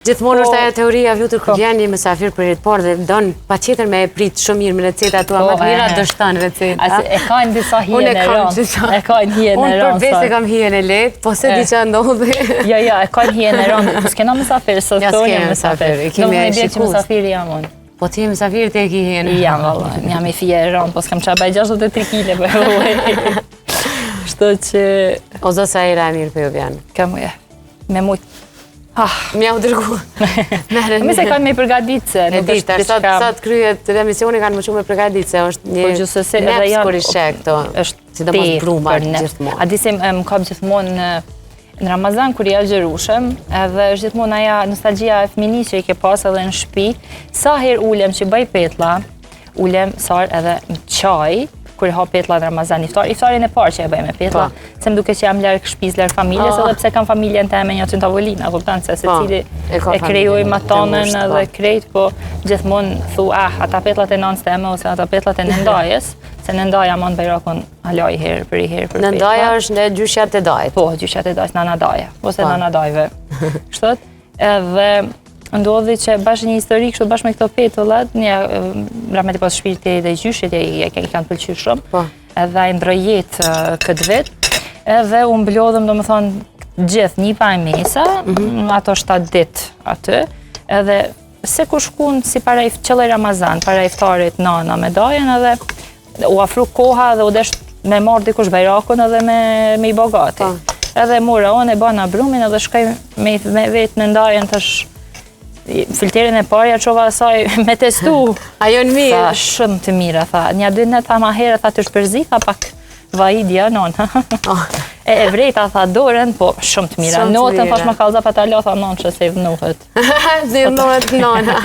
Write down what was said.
Gjithmonë është ajo teoria vjutur kur vjen një mysafir për herë të parë dhe don patjetër me e prit shumë mirë me receta tua më të mira dështon receta. E kanë disa hijen e rëndë. E kanë hijen e rëndë. Unë përveç se kam hijen e lehtë, po se di ç'a ndodhi. Jo, e kanë hijen e rëndë. S'kena mysafir, sot tonë jam mysafir. Kemi e bie që mysafiri jam unë. Po ti je mysafir te ke hijen. Jam valla, jam i fije e rëndë, po s'kam ç'a bëj 63 kg për. Kështu që o zot sa era mirë po ju vjen. Kam me mujt. Mja u dërgu. Mi se kanë me përgadit se nuk është diçka. Sa të kryet të emisioni kanë më shumë me përgadit se është një neps kur i shek këto. Sidomos brumat gjithmonë. A di se më kap gjithmonë në Ramazan kur i agjerushëm, edhe është gjithmonë aja nostalgjia e fëminisë që i ke pas edhe në shtëpi. Sa herë ulem që bëj petlla, ulem sa edhe në çaj. Kur ha petlla në Ramazan iftarin e parë që e bëj me petlla, se më duke që jam larg shtëpisë, larg familjes, edhe pse kam familjen time një aty në tavolina, kupton se secili e krijojmë atonën edhe krejt, po gjithmonë thu, ata petllat e nanës teme ose ata petllat e nëndajes, se nëndaja mund bajrakun halaj herë për petlla. Nëndaja është në gjyqjat e dajt. Po, gjyqjat e dajt, nana daja, ose nana dajve. Kështot, edhe ndodhi që bashkë një histori kështu bashkë me këto petullat, një rameti pas shpirti dhe gjyshit i kanë pëlqyer shumë, edhe ai ndrojet këtë vit, edhe u mblodhëm domethënë gjithë një pa e mesa, ato 7 ditë aty, edhe se ku shkun si para qëllë Ramazan, para iftarit nana me dajen, edhe u afru koha dhe u desh me marrë dikush bajrakun edhe me i bogati. Edhe mora unë e bana brumin edhe shkoj me vetë në ndajen tash. Filterin e parja qova asaj me testu. Ajo në mirë? Tha, shumë të mira, tha. Nja 2 net, tha ma herë, tha të shpërzi, tha pak vaidja, non. E vrejta, tha dorën, po shumë të mira. Notën, thash ma kalza pa ta lo, tha non që se i vënuhet. Se i vënuhet nona.